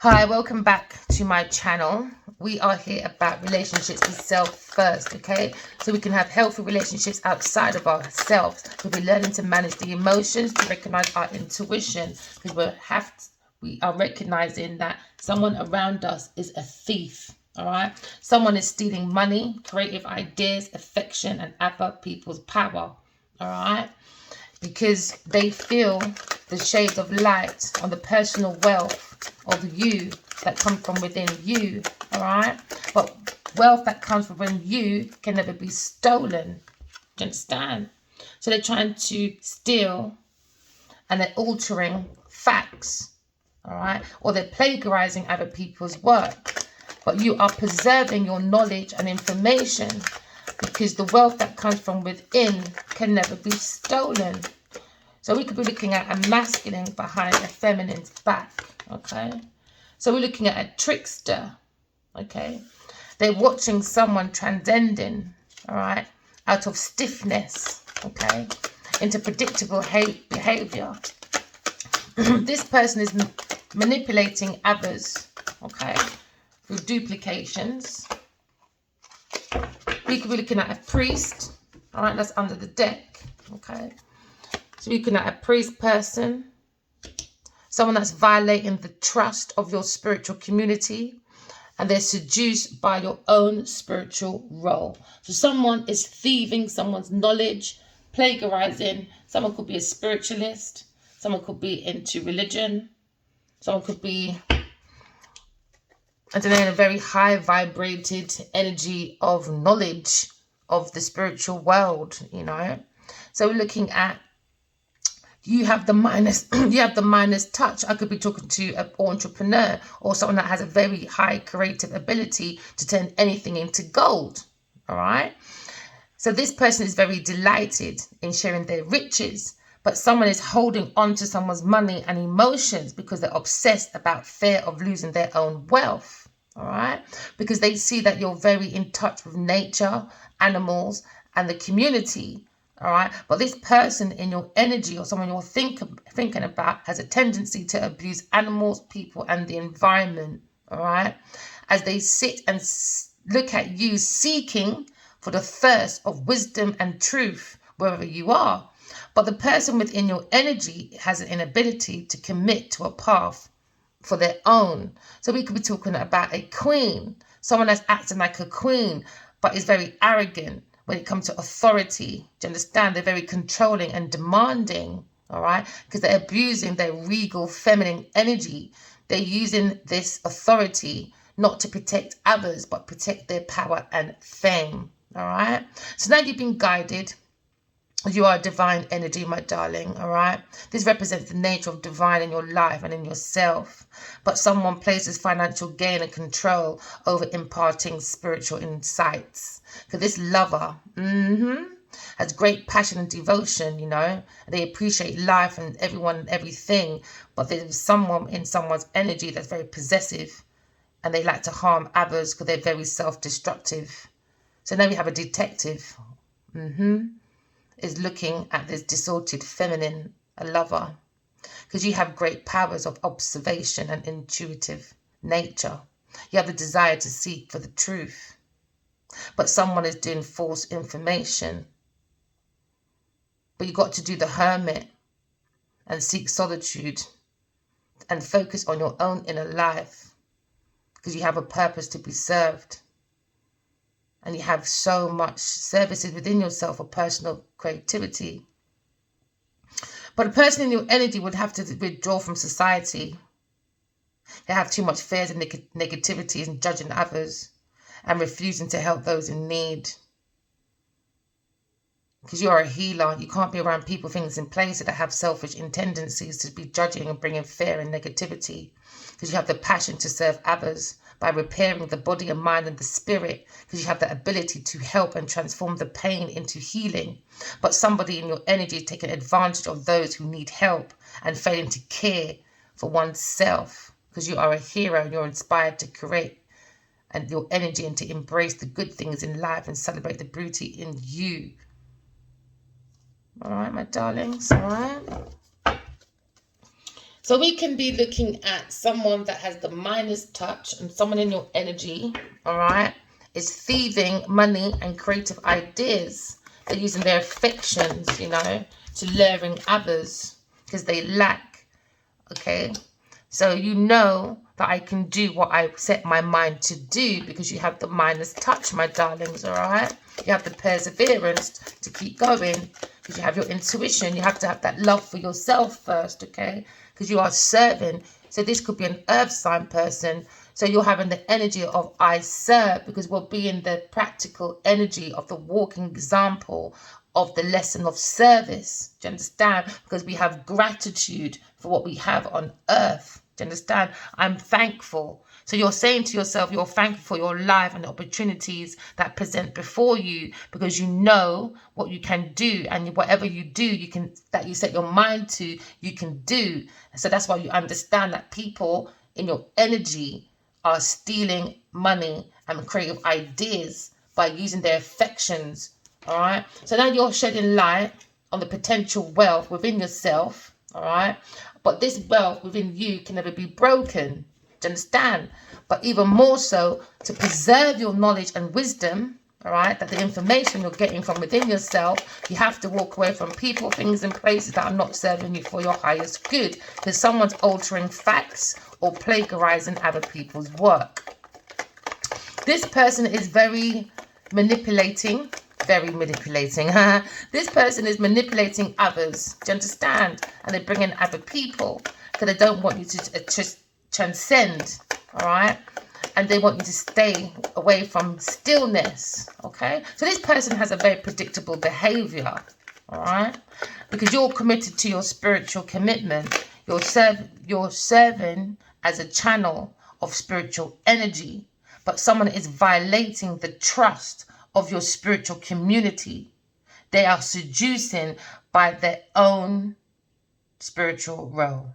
Hi, welcome back to my channel. We are here about relationships with self first, okay? So we can have healthy relationships outside of ourselves. We'll be learning to manage the emotions, to recognize our intuition, because we are recognizing that someone around us is a thief, all right? Someone is stealing money, creative ideas, affection, and other people's power, all right? Because they feel the shades of light on the personal wealth of you that come from within you, all right? But wealth that comes from within you can never be stolen. Do you understand? So they're trying to steal and they're altering facts, all right? Or they're plagiarizing other people's work. But you are preserving your knowledge and information, because the wealth that comes from within can never be stolen. So we could be looking at a masculine behind a feminine's back, okay? So we're looking at a trickster, okay? They're watching someone transcending, all right, out of stiffness, okay, into predictable behavior. This person is manipulating others, okay, through duplications. We could be looking at a priest, all right, that's under the deck, okay? So you're looking at a priest person, someone that's violating the trust of your spiritual community, and they're seduced by your own spiritual role. So someone is thieving someone's knowledge, plagiarizing. Someone could be a spiritualist, someone could be into religion, someone could be, I don't know, in a very high vibrated energy of knowledge of the spiritual world, you know. So we're looking at, you have the minus touch. I could be talking to an entrepreneur or someone that has a very high creative ability to turn anything into gold, all right? So this person is very delighted in sharing their riches, but someone is holding on to someone's money and emotions because they're obsessed about fear of losing their own wealth, all right? Because they see that you're very in touch with nature, animals, and the community. All right, but this person in your energy or someone you're thinking about has a tendency to abuse animals, people, and the environment. All right, as they sit and look at you, seeking for the thirst of wisdom and truth wherever you are. But the person within your energy has an inability to commit to a path for their own. So we could be talking about a queen, someone that's acting like a queen, but is very arrogant when it comes to authority. Do you understand? They're very controlling and demanding, all right? Because they're abusing their regal feminine energy. They're using this authority not to protect others, but protect their power and fame, all right? So now you've been guided. You are divine energy, my darling, all right? This represents the nature of divine in your life and in yourself. But someone places financial gain and control over imparting spiritual insights. Because this lover has great passion and devotion, you know. They appreciate life and everyone and everything. But there's someone in someone's energy that's very possessive. And they like to harm others because they're very self-destructive. So now we have a detective. Is looking at this distorted feminine, a lover, because you have great powers of observation and intuitive nature. You have the desire to seek for the truth, but someone is doing false information. But you got to do the hermit and seek solitude and focus on your own inner life, because you have a purpose to be served. And you have so much services within yourself for personal creativity. But a person in your energy would have to withdraw from society. They have too much fears and negativity and judging others and refusing to help those in need. Because you are a healer. You can't be around people, things, and places that have selfish tendencies to be judging and bringing fear and negativity. Because you have the passion to serve others by repairing the body and mind and the spirit, because you have the ability to help and transform the pain into healing. But somebody in your energy is taking advantage of those who need help and failing to care for oneself, because you are a hero and you're inspired to create and your energy and to embrace the good things in life and celebrate the beauty in you. All right, my darlings, all right? So we can be looking at someone that has the minus touch, and someone in your energy, all right, is thieving money and creative ideas. They're using their affections, to luring others because they lack, okay? So you know that I can do what I set my mind to do because you have the minus touch, my darlings, all right? You have the perseverance to keep going because you have your intuition. You have to have that love for yourself first, okay? Because you are serving. So this could be an earth sign person. So you're having the energy of I serve because we're being the practical energy of the walking example of the lesson of service. Do you understand? Because we have gratitude for what we have on earth. Do you understand? I'm thankful. So you're saying to yourself, you're thankful for your life and the opportunities that present before you because you know what you can do, and whatever you do, that you set your mind to, you can do. So that's why you understand that people in your energy are stealing money and creative ideas by using their affections. All right. So now you're shedding light on the potential wealth within yourself. All right. But this wealth within you can never be broken. Do you understand? But even more so, to preserve your knowledge and wisdom, all right, that the information you're getting from within yourself, you have to walk away from people, things, and places that are not serving you for your highest good. Because someone's altering facts or plagiarizing other people's work. This person is very manipulating. This person is manipulating others. Do you understand? And they bring in other people because they don't want you to transcend, all right? And they want you to stay away from stillness, okay? So this person has a very predictable behavior, all right? Because you're committed to your spiritual commitment. You're serving as a channel of spiritual energy, but someone is violating the trust of your spiritual community. They are seducing by their own spiritual role.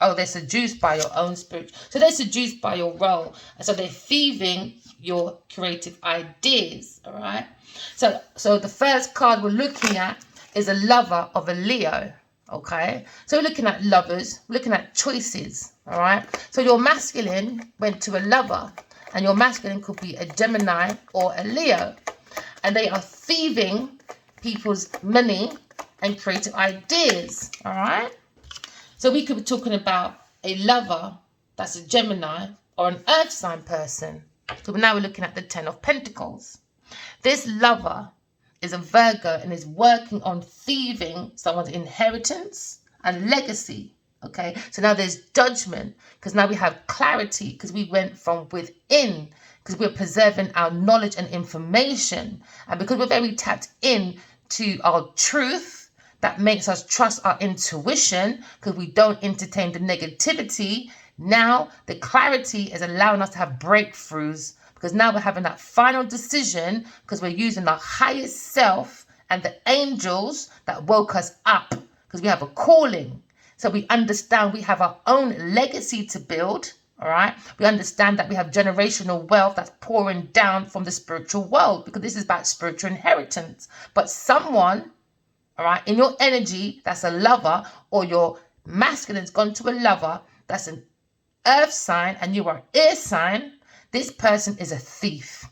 Oh, they're seduced by your own spirit. So they're seduced by your role. And so they're thieving your creative ideas, all right? So the first card we're looking at is a lover of a Leo, okay? So we're looking at lovers, we're looking at choices, all right? So your masculine went to a lover, and your masculine could be a Gemini or a Leo. And they are thieving people's money and creative ideas, all right? So we could be talking about a lover that's a Gemini or an earth sign person. So now we're looking at the 10 of Pentacles. This lover is a Virgo and is working on thieving someone's inheritance and legacy. Okay, so now there's judgment because now we have clarity because we went from within, because we're preserving our knowledge and information, and because we're very tapped in to our truth, that makes us trust our intuition because we don't entertain the negativity. Now the clarity is allowing us to have breakthroughs because now we're having that final decision because we're using our highest self and the angels that woke us up because we have a calling. So we understand we have our own legacy to build, all right? We understand that we have generational wealth that's pouring down from the spiritual world because this is about spiritual inheritance. But someone, all right, in your energy that's a lover, or your masculine's gone to a lover that's an earth sign and you are air sign, this person is a thief.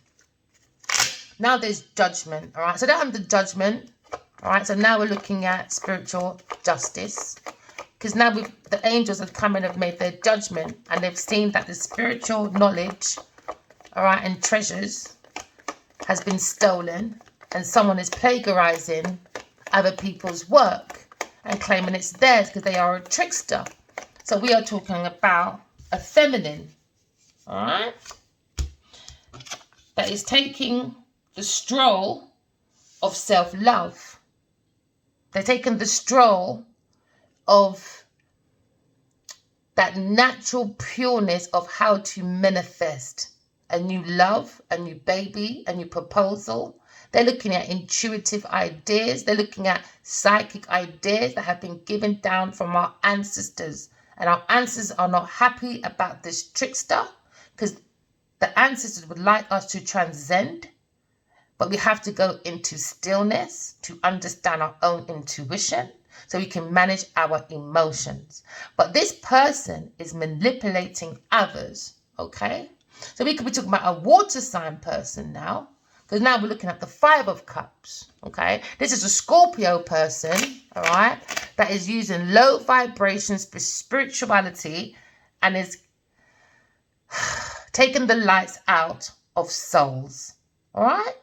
Now there's judgment, all right? So that under judgment, all right? So now we're looking at spiritual justice. Because now the angels have come and have made their judgment, and they've seen that the spiritual knowledge, all right, and treasures has been stolen, and someone is plagiarizing other people's work and claiming it's theirs because they are a trickster. So we are talking about a feminine, all right, that is taking the stroll of self-love. They're taking the stroll of that natural pureness of how to manifest a new love, a new baby, a new proposal. They're looking at intuitive ideas. They're looking at psychic ideas that have been given down from our ancestors. And our ancestors are not happy about this trickster because the ancestors would like us to transcend. But we have to go into stillness to understand our own intuition. so we can manage our emotions. But this person is manipulating others, okay? So we could be talking about a water sign person now, because now we're looking at the 5 of Cups, okay? This is a Scorpio person, all right, that is using low vibrations for spirituality and is taking the lights out of souls, all right?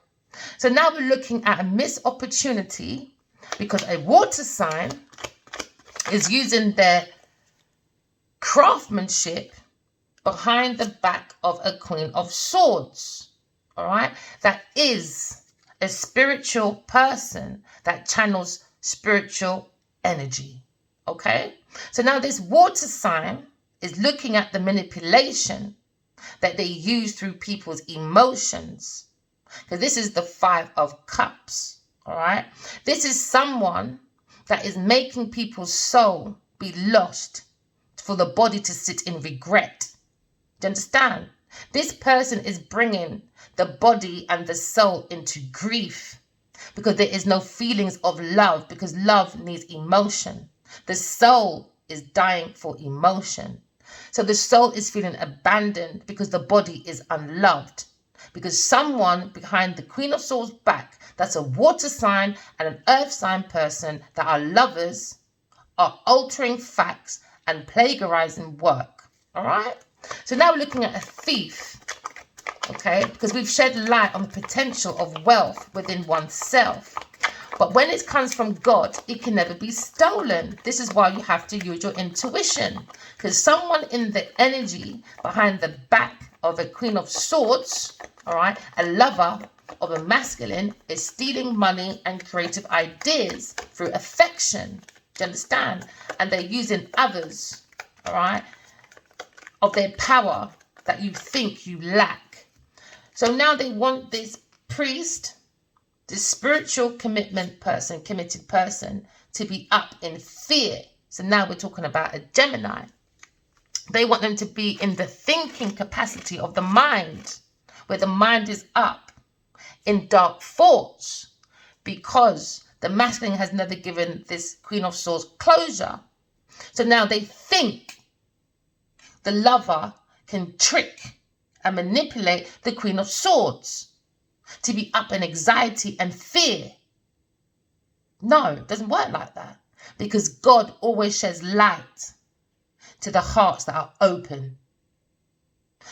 So now we're looking at a missed opportunity because a water sign is using their craftsmanship behind the back of a Queen of Swords, all right? That is a spiritual person that channels spiritual energy, okay? So now this water sign is looking at the manipulation that they use through people's emotions. Because this is the 5 of Cups, all right? This is someone that is making people's soul be lost for the body to sit in regret. Do you understand? This person is bringing the body and the soul into grief because there is no feelings of love, because love needs emotion. The soul is dying for emotion. So the soul is feeling abandoned because the body is unloved. Because someone behind the Queen of Swords back, that's a water sign and an earth sign person that are lovers, are altering facts and plagiarizing work. All right? So now we're looking at a thief, okay? Because we've shed light on the potential of wealth within oneself. But when it comes from God, it can never be stolen. This is why you have to use your intuition. Because someone in the energy behind the back of a Queen of Swords, all right, a lover of a masculine, is stealing money and creative ideas through affection. Do you understand? And they're using others, all right, of their power that you think you lack. So now they want this priest, this spiritual committed person, to be up in fear. So now we're talking about a Gemini. They want them to be in the thinking capacity of the mind, where the mind is up in dark thoughts, because the masculine has never given this Queen of Swords closure. So now they think the lover can trick and manipulate the Queen of Swords to be up in anxiety and fear. No, it doesn't work like that, because God always sheds light to the hearts that are open.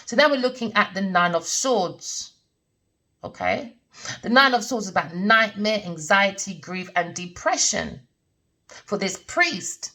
So now we're looking at the 9 of Swords, okay? The 9 of Swords is about nightmare, anxiety, grief, and depression for this priest.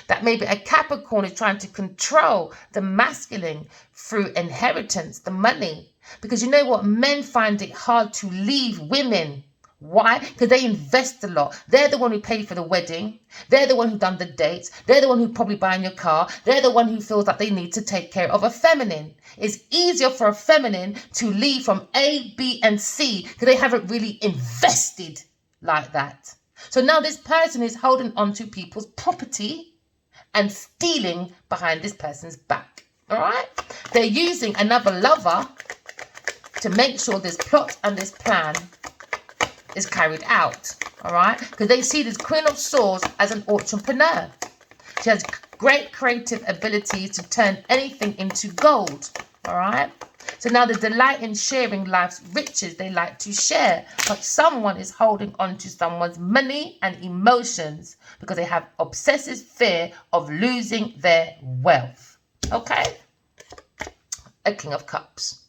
That maybe a Capricorn is trying to control the masculine through inheritance, the money. Because you know what? Men find it hard to leave women. Why? Because they invest a lot. They're the one who paid for the wedding. They're the one who done the dates. They're the one who probably buying your car. They're the one who feels that they need to take care of a feminine. It's easier for a feminine to leave from A, B, and C because they haven't really invested like that. So now this person is holding on to people's property and stealing behind this person's back. All right? They're using another lover to make sure this plot and this plan is carried out, all right? Because they see this Queen of Swords as an entrepreneur. She has great creative abilities to turn anything into gold, all right? So now the delight in sharing life's riches they like to share, but someone is holding on to someone's money and emotions because they have obsessive fear of losing their wealth, okay? A King of Cups.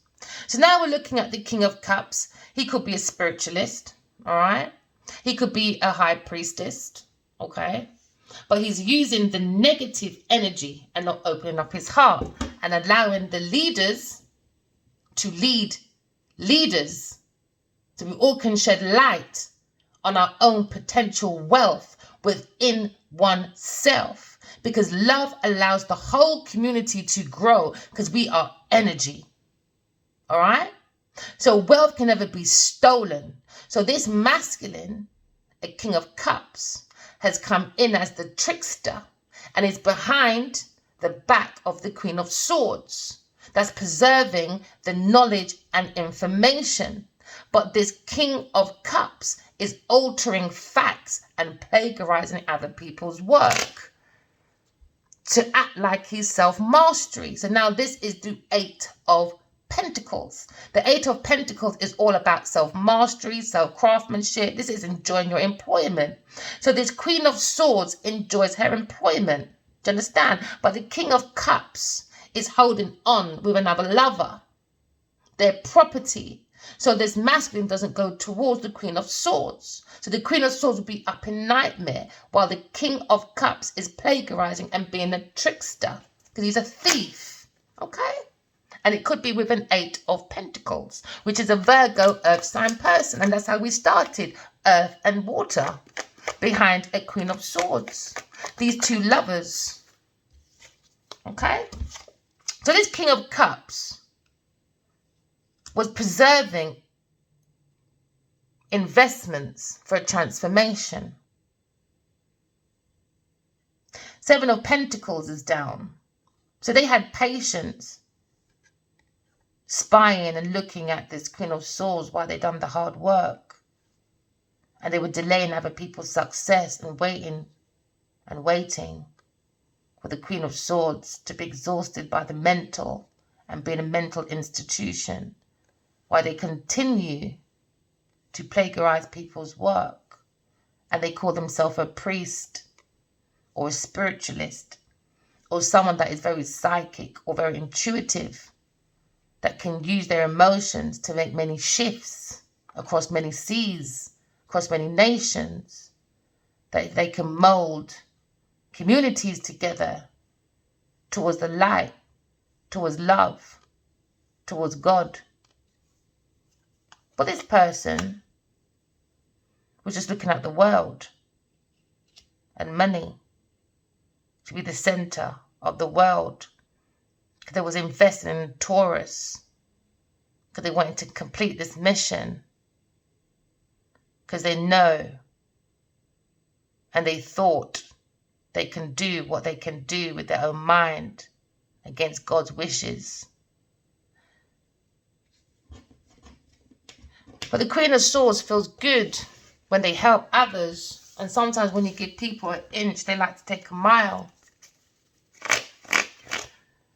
So now we're looking at the King of Cups. He could be a spiritualist. All right. He could be a high priestess. Okay. But he's using the negative energy and not opening up his heart and allowing the leaders to lead leaders. So we all can shed light on our own potential wealth within oneself, because love allows the whole community to grow because we are energy. All right. So wealth can never be stolen. So this masculine, a King of Cups, has come in as the trickster and is behind the back of the Queen of Swords. That's preserving the knowledge and information. But this King of Cups is altering facts and plagiarizing other people's work to act like he's self-mastery. So now this is the Eight of Pentacles. The Eight of Pentacles is all about self-mastery, self-craftsmanship. This is enjoying your employment. So this Queen of Swords enjoys her employment. Do you understand? But the King of Cups is holding on with another lover, their property. So this masculine doesn't go towards the Queen of Swords. So the Queen of Swords will be up in nightmare, while the King of Cups is plagiarizing and being a trickster because he's a thief. Okay? And it could be with an Eight of Pentacles, which is a Virgo earth sign person. And that's how we started, earth and water, behind a Queen of Swords. These two lovers. Okay? So this King of Cups was preserving investments for a transformation. Seven of Pentacles is down. So they had patience spying and looking at this Queen of Swords while they done the hard work. And they were delaying other people's success and waiting for the Queen of Swords to be exhausted by the mental and being a mental institution, while they continue to plagiarize people's work. And they call themselves a priest or a spiritualist or someone that is very psychic or very intuitive, that can use their emotions to make many shifts across many seas, across many nations, that they can mold communities together towards the light, towards love, towards God. But this person was just looking at the world and money to be the center of the world. Because they was investing in Taurus. Because they wanted to complete this mission. Because they know and they thought they can do what they can do with their own mind against God's wishes. But the Queen of Swords feels good when they help others. And sometimes when you give people an inch, they like to take a mile.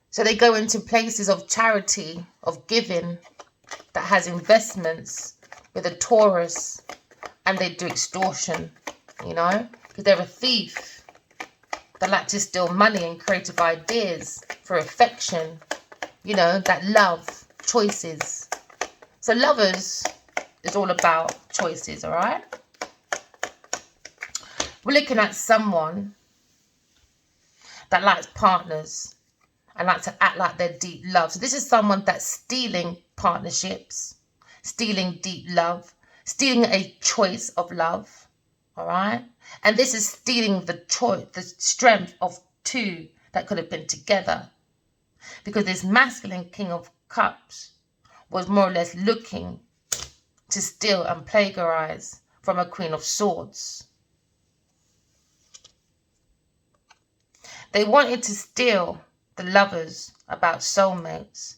So they go into places of charity, of giving, that has investments with a Taurus, and they do extortion, you know, because they're a thief. They like to steal money and creative ideas for affection, you know, that love, choices. So lovers is all about choices, all right? We're looking at someone that likes partners and like to act like they're deep love. So this is someone that's stealing partnerships, stealing deep love, stealing a choice of love, all right? And this is stealing the choice, the strength of two that could have been together. Because this masculine King of Cups was more or less looking to steal and plagiarize from a Queen of Swords. They wanted to steal the lovers about soulmates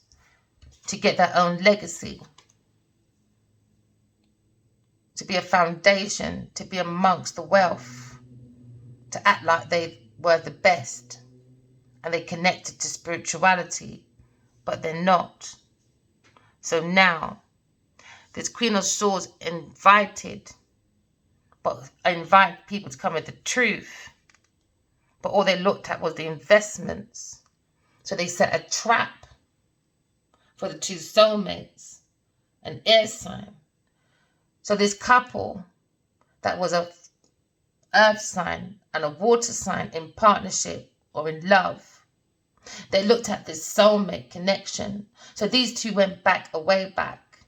to get their own legacy, to be a foundation, to be amongst the wealth, to act like they were the best and they connected to spirituality, but they're not. So now this Queen of Swords invite people to come with the truth, but all they looked at was the investments. So they set a trap for the two soulmates, an air sign. So this couple that was a earth sign and a water sign in partnership or in love, they looked at this soulmate connection. So these two went back, a way back.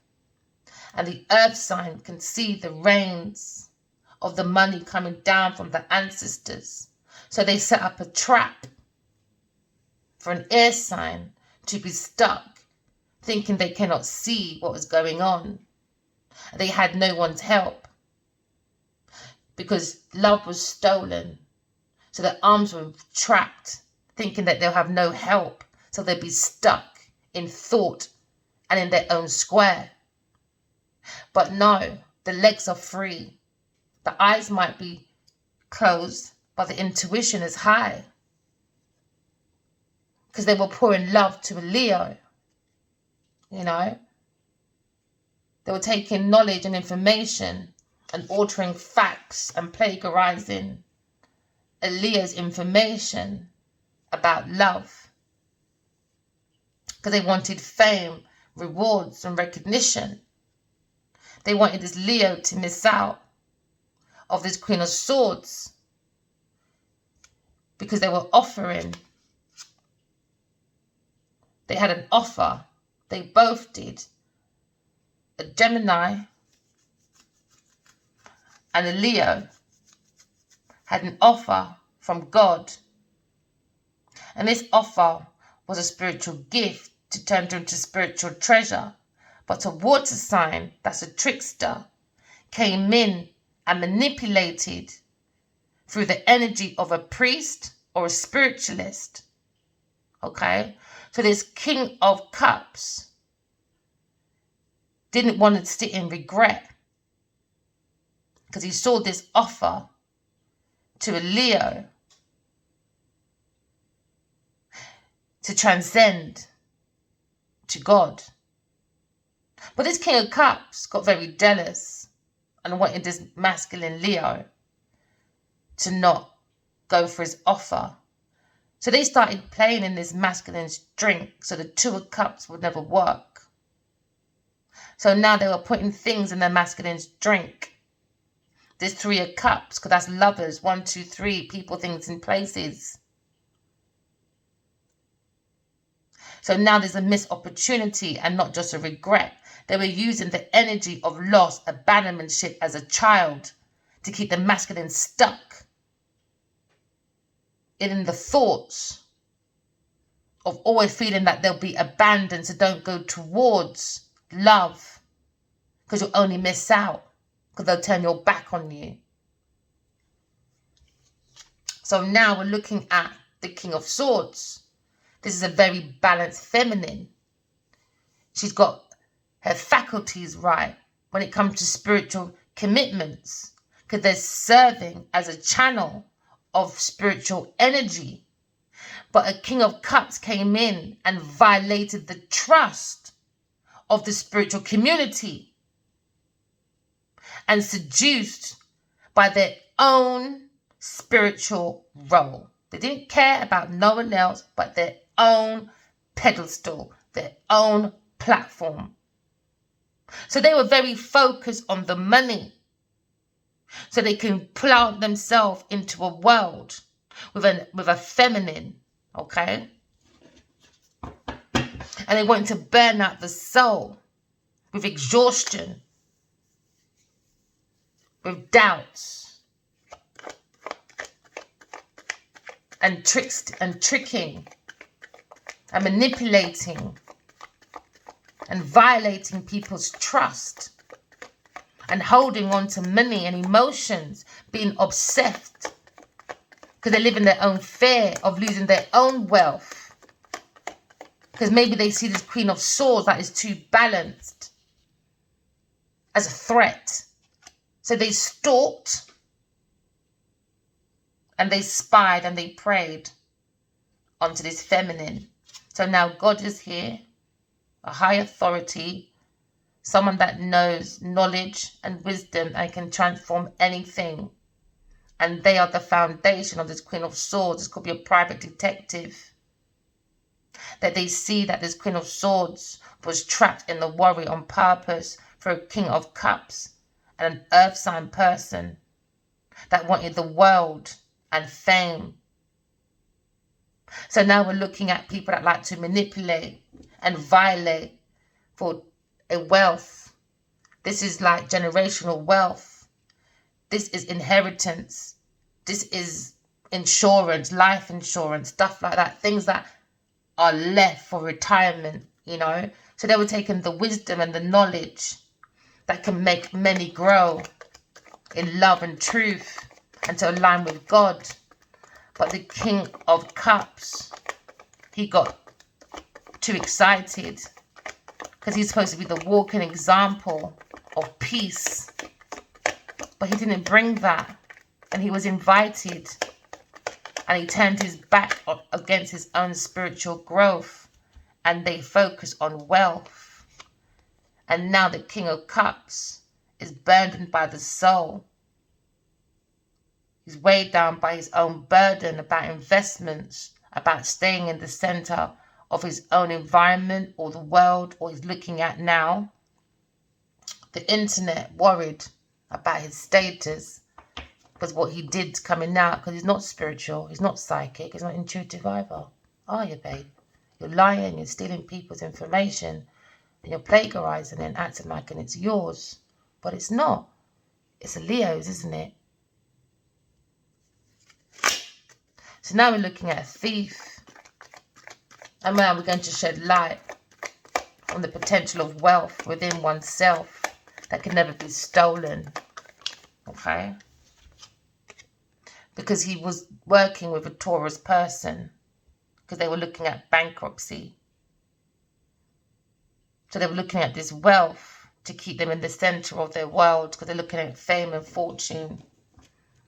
And the earth sign can see the rains of the money coming down from the ancestors. So they set up a trap for an air sign to be stuck, thinking they cannot see what was going on. They had no one's help because love was stolen. So their arms were trapped, thinking that they'll have no help. So they'd be stuck in thought and in their own square. But no, the legs are free. The eyes might be closed, but the intuition is high. Because they were pouring love to a Leo. You know? They were taking knowledge and information and altering facts and plagiarizing a Leo's information about love. Because they wanted fame, rewards, and recognition. They wanted this Leo to miss out of this Queen of Swords. Because they were offering. They had an offer. They both did. A Gemini and a Leo had an offer from God. And this offer was a spiritual gift to turn into spiritual treasure. But a water sign, that's a trickster, came in and manipulated through the energy of a priest or a spiritualist. Okay? So this King of Cups didn't want to sit in regret because he saw this offer to a Leo to transcend to God. But this King of Cups got very jealous and wanted this masculine Leo to not go for his offer. So they started playing in this masculine's drink so the Two of Cups would never work. So now they were putting things in their masculine's drink. There's Three of Cups, because that's lovers. 1, 2, 3, people, things, and places. So now there's a missed opportunity and not just a regret. They were using the energy of loss, abandonmentship as a child to keep the masculine stuck in the thoughts of always feeling that they'll be abandoned, so don't go towards love because you'll only miss out because they'll turn your back on you. So now we're looking at the King of Swords. This is a very balanced feminine. She's got her faculties right when it comes to spiritual commitments because they're serving as a channel of spiritual energy. But a King of Cups came in and violated the trust of the spiritual community and seduced by their own spiritual role. They didn't care about no one else but their own pedestal, their own platform. So they were very focused on the money so they can plant themselves into a world with a feminine, okay? And they wanted to burn out the soul with exhaustion, with doubts, and tricking, and manipulating, and violating people's trust, and holding on to money and emotions, being obsessed, because they live in their own fear of losing their own wealth. Because maybe they see this Queen of Swords that is too balanced as a threat. So they stalked and they spied and they preyed onto this feminine. So now God is here, a high authority, someone that knows knowledge and wisdom and can transform anything. And they are the foundation of this Queen of Swords. This could be a private detective. That they see that this Queen of Swords was trapped in the worry on purpose for a King of Cups and an earth sign person that wanted the world and fame. So now we're looking at people that like to manipulate and violate for a wealth. This is like generational wealth. This is inheritance. This is insurance, life insurance, stuff like that. Things that are left for retirement, you know. So they were taking the wisdom and the knowledge that can make many grow in love and truth and to align with God. But the King of Cups, he got too excited because he's supposed to be the walking example of peace. But he didn't bring that. And he was invited. And he turned his back against his own spiritual growth. And they focus on wealth. And now the King of Cups is burdened by the soul. He's weighed down by his own burden about investments, about staying in the center of his own environment or the world, or he's looking at now the internet, worried about his status because what he did coming out, because he's not spiritual, he's not psychic, he's not intuitive either. Are you, babe? You're lying, you're stealing people's information, and you're plagiarizing it and acting like it's yours. But it's not. It's a Leo's, isn't it? So now we're looking at a thief. And now we're going to shed light on the potential of wealth within oneself that can never be stolen. Okay? Because he was working with a Taurus person. Because they were looking at bankruptcy. So they were looking at this wealth to keep them in the center of their world. Because they're looking at fame and fortune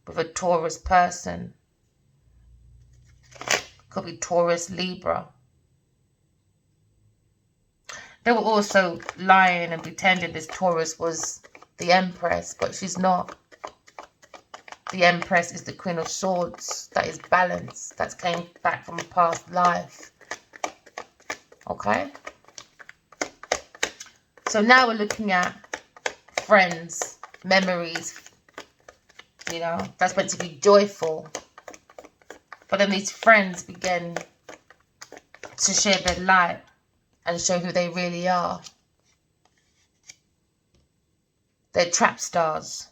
with a Taurus person. Could be Taurus, Libra. They were also lying and pretending this Taurus was the Empress, but she's not. The Empress is the Queen of Swords. That is balance. That came back from a past life. Okay? So now we're looking at friends, memories. You know, that's meant to be joyful. But then these friends begin to share their light and show who they really are. They're trap stars.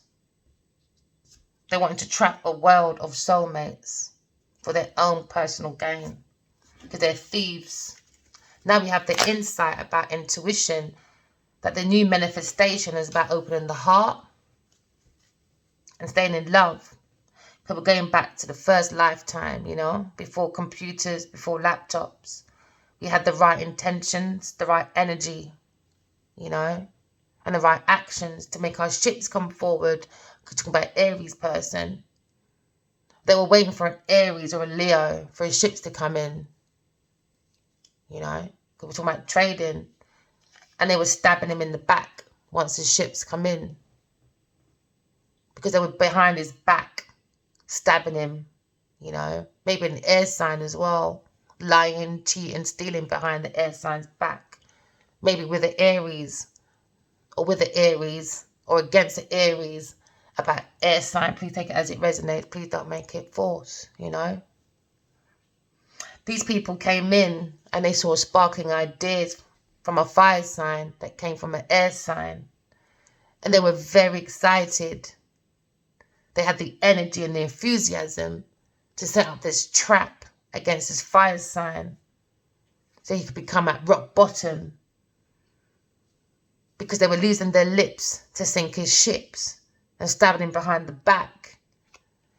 They want to trap a world of soulmates for their own personal gain. Because they're thieves. Now we have the insight about intuition. That the new manifestation is about opening the heart. And staying in love. Because we're going back to the first lifetime, you know. Before computers, before laptops. We had the right intentions, the right energy, you know, and the right actions to make our ships come forward. Talking about Aries person. They were waiting for an Aries or a Leo for his ships to come in, you know, because we're talking about trading. And they were stabbing him in the back once his ships come in. Because they were behind his back, stabbing him, you know, maybe an air sign as well. Lying, cheating, stealing behind the air sign's back. Maybe with the Aries. Or with the Aries. Or against the Aries. About air sign. Please take it as it resonates. Please don't make it false. You know. These people came in. And they saw sparkling ideas. From a fire sign. That came from an air sign. And they were very excited. They had the energy and the enthusiasm. To set up this trap. Against his fire sign. So he could become at rock bottom. Because they were losing their lips to sink his ships. And stabbing him behind the back.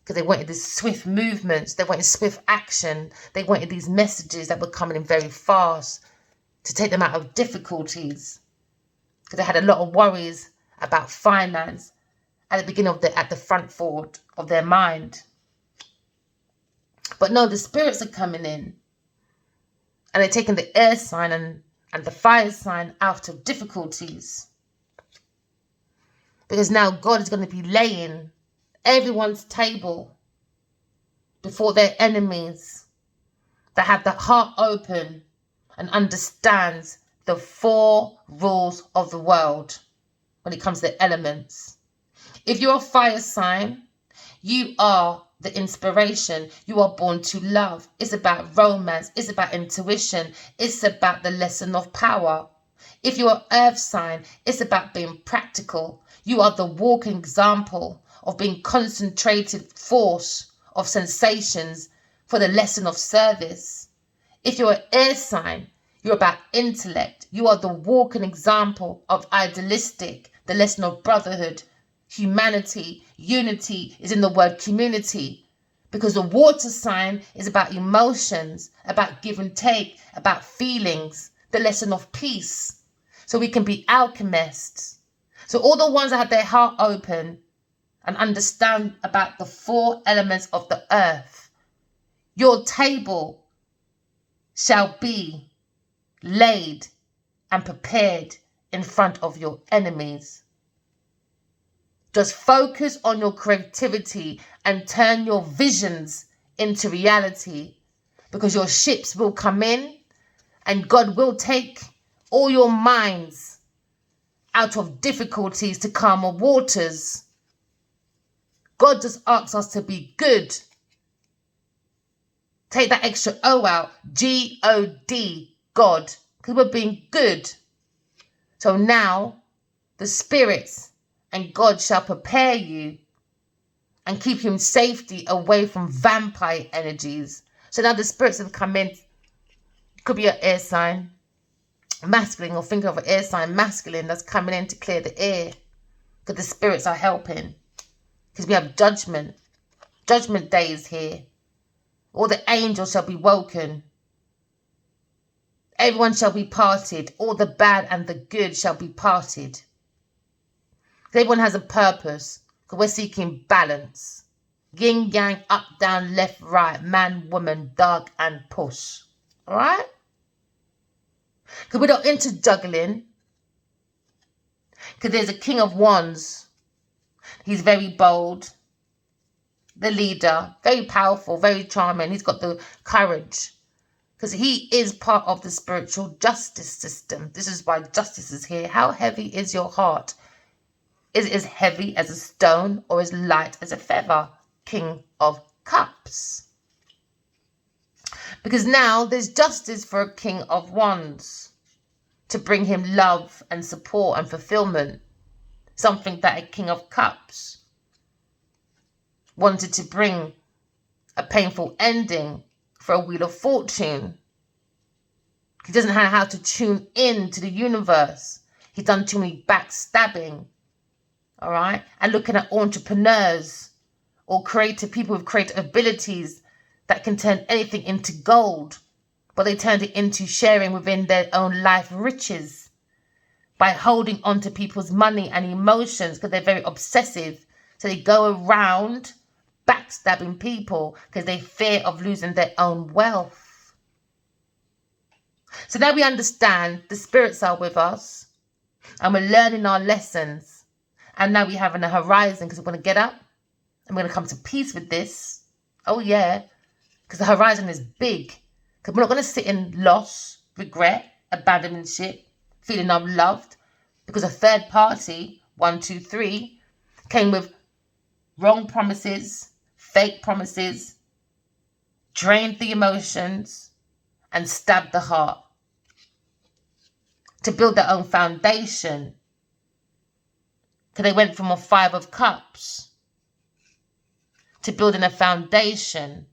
Because they wanted these swift movements. They wanted swift action. They wanted these messages that were coming in very fast. To take them out of difficulties. Because they had a lot of worries about finance. At the beginning of at the front forward of their mind. But no, the spirits are coming in. And they're taking the air sign and the fire sign out of difficulties. Because now God is going to be laying everyone's table before their enemies that have the heart open and understands the 4 rules of the world when it comes to the elements. If you're a fire sign, you are the inspiration. You are born to love. It's about romance. It's about intuition. It's about the lesson of power. If you're an earth sign, it's about being practical. You are the walking example of being concentrated force of sensations for the lesson of service. If you're an air sign, you're about intellect. You are the walking example of idealistic, the lesson of brotherhood. Humanity, unity is in the word community. Because the water sign is about emotions, about give and take, about feelings, the lesson of peace. So we can be alchemists. So all the ones that have their heart open and understand about the 4 elements of the earth, your table shall be laid and prepared in front of your enemies. Just focus on your creativity and turn your visions into reality, because your ships will come in and God will take all your minds out of difficulties to calmer waters. God just asks us to be good. Take that extra O out. G-O-D, God, because we're being good. So now the spirits and God shall prepare you and keep you in safety away from vampire energies. So now the spirits have come in. Could be an air sign, masculine, or think of an air sign, masculine, that's coming in to clear the air. Because the spirits are helping. Because we have judgment. Judgment day is here. All the angels shall be woken. Everyone shall be parted. All the bad and the good shall be parted. Everyone has a purpose. Because we're seeking balance. Yin, yang, up, down, left, right, man, woman, dark, and push. Alright? Because we're not into juggling. Because there's a King of Wands. He's very bold. The leader. Very powerful. Very charming. He's got the courage. Because he is part of the spiritual justice system. This is why justice is here. How heavy is your heart? Is it as heavy as a stone or as light as a feather? King of Cups. Because now there's justice for a King of Wands. To bring him love and support and fulfillment. Something that a King of Cups wanted to bring a painful ending for a Wheel of Fortune. He doesn't know how to tune in to the universe. He's done too many backstabbing. All right? And looking at entrepreneurs or creative people with creative abilities that can turn anything into gold. But they turned it into sharing within their own life riches by holding on to people's money and emotions because they're very obsessive. So they go around backstabbing people because they fear of losing their own wealth. So now we understand the spirits are with us and we're learning our lessons. And now we're having a horizon because we're going to get up and we're going to come to peace with this. Oh, yeah. Because the horizon is big. Because we're not going to sit in loss, regret, abandonment, feeling unloved. Because a third party, 1, 2, 3, came with wrong promises, fake promises, drained the emotions, and stabbed the heart. To build their own foundation. Because they went from a 5 of Cups to building a foundation.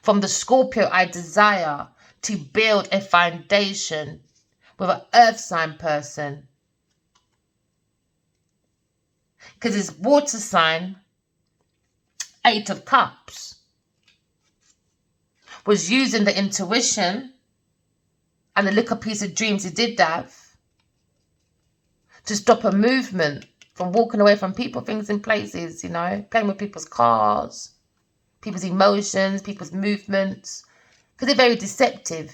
From the Scorpio, I desire to build a foundation with an earth sign person. Because his water sign, 8 of Cups, was using the intuition and the little piece of dreams he did have to stop a movement from walking away from people, things, and places, you know, playing with people's cars, people's emotions, people's movements, because they're very deceptive.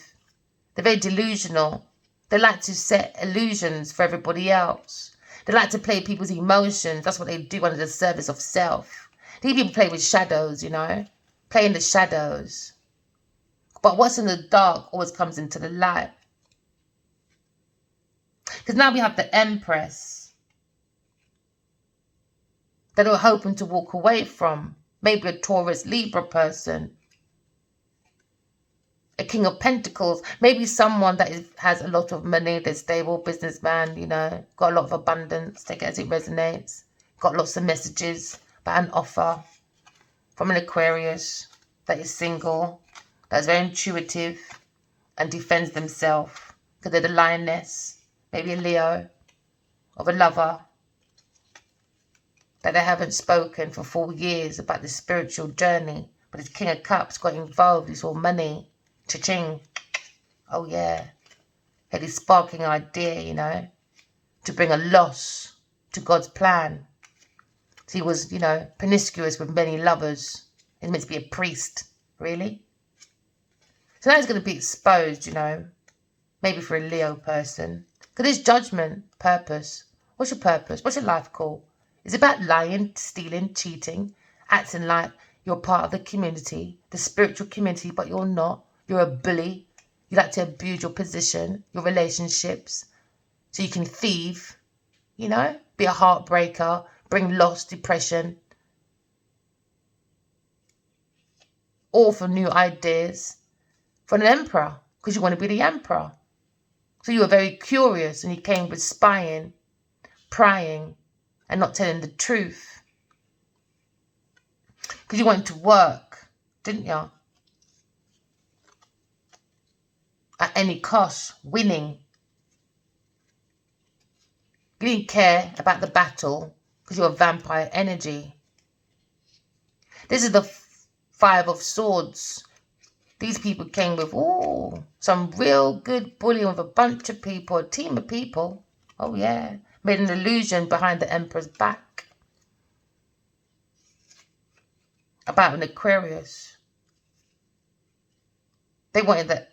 They're very delusional. They like to set illusions for everybody else. They like to play people's emotions. That's what they do under the service of self. These people play with shadows, you know, play in the shadows. But what's in the dark always comes into the light. Because now we have the Empress that are hoping to walk away from. Maybe a Taurus Libra person. A King of Pentacles. Maybe someone that has a lot of money. They're stable, businessman, you know. Got a lot of abundance. Take it as it resonates. Got lots of messages about an offer from an Aquarius that is single. That's very intuitive and defends themselves. Because they're the lioness. Maybe a Leo. Of a lover. That they haven't spoken for 4 years about the spiritual journey. But this King of Cups got involved. He saw money. Cha-ching. Oh, yeah. Had this sparking idea, you know. to bring a loss to God's plan. So he was, promiscuous with many lovers. He's meant to be a priest, really. So now he's going to be exposed, maybe for a Leo person. Because there's judgment, purpose. What's your purpose? What's your life call? Is it about lying, stealing, cheating, acting like you're part of the community, the spiritual community, but you're not? You're a bully. You like to abuse your position, your relationships, so you can thieve, be a heartbreaker, bring loss, depression, all for new ideas, for an emperor, because you want to be the emperor. So you were very curious and you came with spying, prying, and not telling the truth. Because you wanted to work, didn't you? At any cost, winning. You didn't care about the battle because you're a vampire energy. This is the Five of Swords. These people came with, some real good bullying with a bunch of people, a team of people. Oh, yeah. Made an illusion behind the Emperor's back. About an Aquarius. They wanted the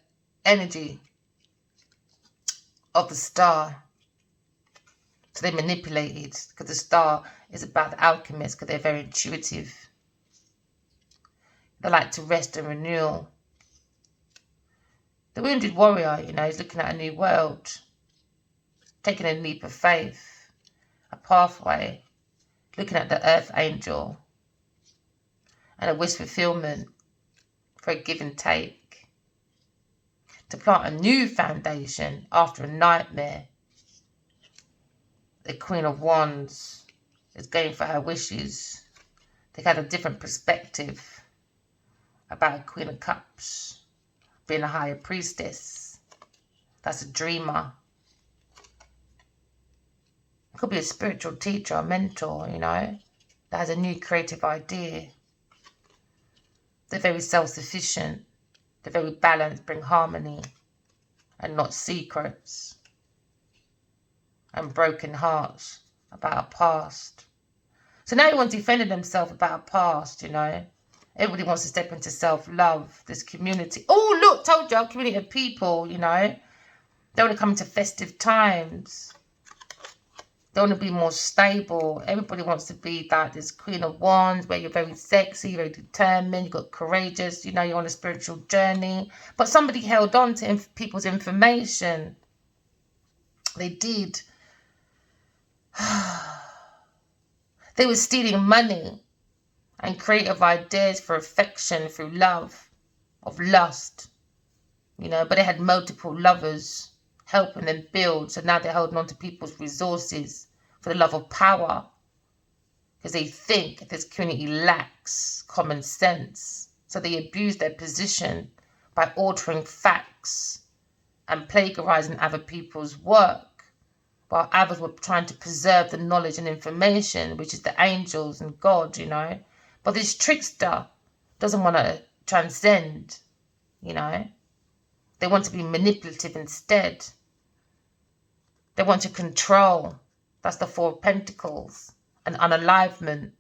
energy of the star. So they manipulated, because the star is about the alchemists, because they're very intuitive. They like to rest and renewal. The wounded warrior, is looking at a new world, taking a leap of faith, a pathway, looking at the earth angel, and a wish fulfillment for a give and take, to plant a new foundation after a nightmare. The Queen of Wands is going for her wishes. They had a different perspective about a Queen of Cups being a higher priestess. That's a dreamer. It could be a spiritual teacher, a mentor, that has a new creative idea. They're very self-sufficient. They're very balanced, bring harmony and not secrets. And broken hearts about a past. So now everyone's defending themselves about a past, Everybody wants to step into self-love, this community. Oh, look, told you, a community of people, They want to come into festive times. They want to be more stable. Everybody wants to be like this Queen of Wands, where you're very sexy, very determined, you've got courageous, you're on a spiritual journey. But somebody held on to people's information. They did. They were stealing money and creative ideas for affection through love, of lust, but they had multiple lovers helping them build. So now they're holding on to people's resources for the love of power, because they think this community lacks common sense. So they abuse their position by altering facts and plagiarizing other people's work, while others were trying to preserve the knowledge and information, which is the angels and God, But this trickster doesn't want to transcend, They want to be manipulative instead. They want to control. That's the Four of Pentacles. An unalivement,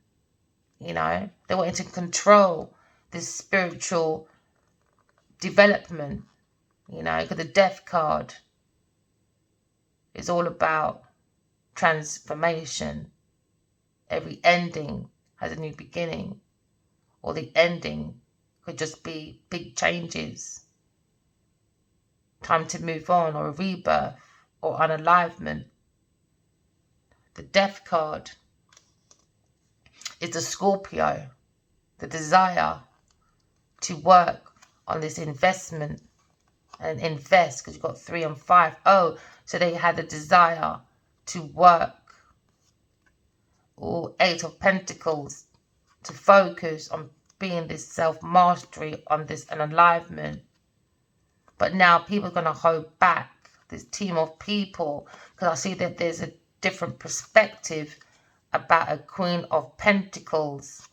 They want to control this spiritual development, because the Death card is all about transformation. Every ending has a new beginning, or the ending could just be big changes. Time to move on, or a rebirth, or unalivement. The Death card is the Scorpio, the desire to work on this investment and invest, because you've got 3 and 5. Oh, so they had a desire to work. Or 8 of Pentacles, to focus on being this self-mastery, on this unalivement. But now people are going to hold back this team of people, because I see that there's a different perspective about a Queen of Pentacles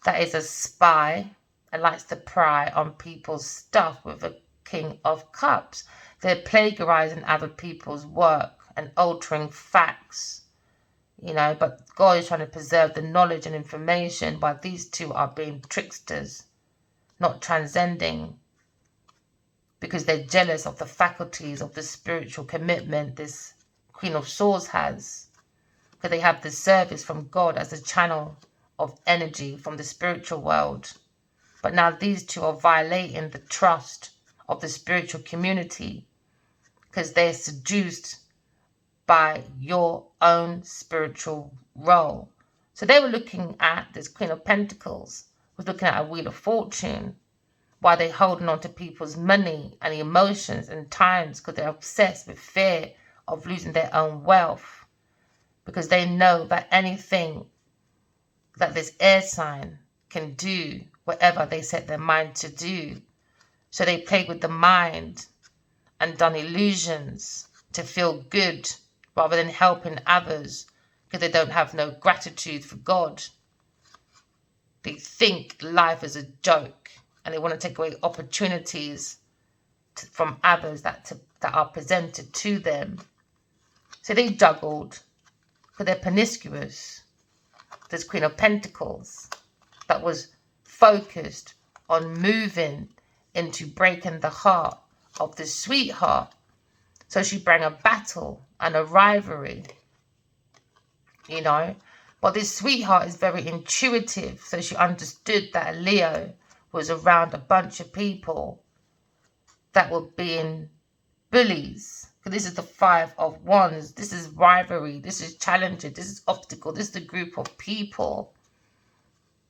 that is a spy and likes to pry on people's stuff, with a King of Cups. They're plagiarizing other people's work and altering facts, you know, but God is trying to preserve the knowledge and information, while these two are being tricksters, not transcending, because they're jealous of the faculties of the spiritual commitment this Queen of Swords has, because they have the service from God as a channel of energy from the spiritual world. But now these two are violating the trust of the spiritual community, because they're seduced by your own spiritual role. So they were looking at this Queen of Pentacles, was looking at a Wheel of Fortune, while they're holding on to people's money and emotions and times, because they're obsessed with fear of losing their own wealth, because they know that anything that this air sign can do, whatever they set their mind to do. So they played with the mind and done illusions to feel good rather than helping others, because they don't have no gratitude for God. They think life is a joke and they want to take away opportunities from others that are presented to them. So they juggled, because they're promiscuous. This Queen of Pentacles that was focused on moving into breaking the heart of the sweetheart. So she brought a battle and a rivalry, you know. But this sweetheart is very intuitive, so she understood that Leo was around a bunch of people that were being bullies. This is the Five of Wands. This is rivalry. This is challenges. This is obstacle. This is the group of people,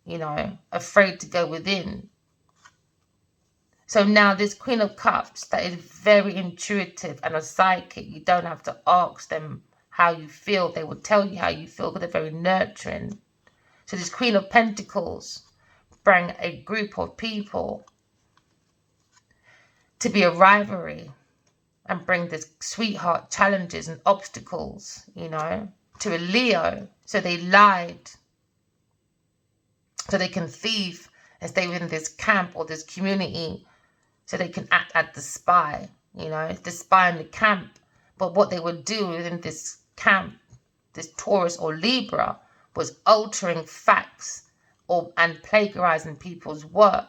you know, afraid to go within. So now this Queen of Cups that is very intuitive and a psychic, you don't have to ask them how you feel. They will tell you how you feel, because they're very nurturing. So this Queen of Pentacles bring a group of people to be a rivalry and bring this sweetheart challenges and obstacles, you know, to a Leo. So they lied so they can thieve and stay within this camp or this community, so they can act as the spy, you know, the spy in the camp. But what they would do within this camp, this Taurus or Libra, was altering facts and plagiarizing people's work,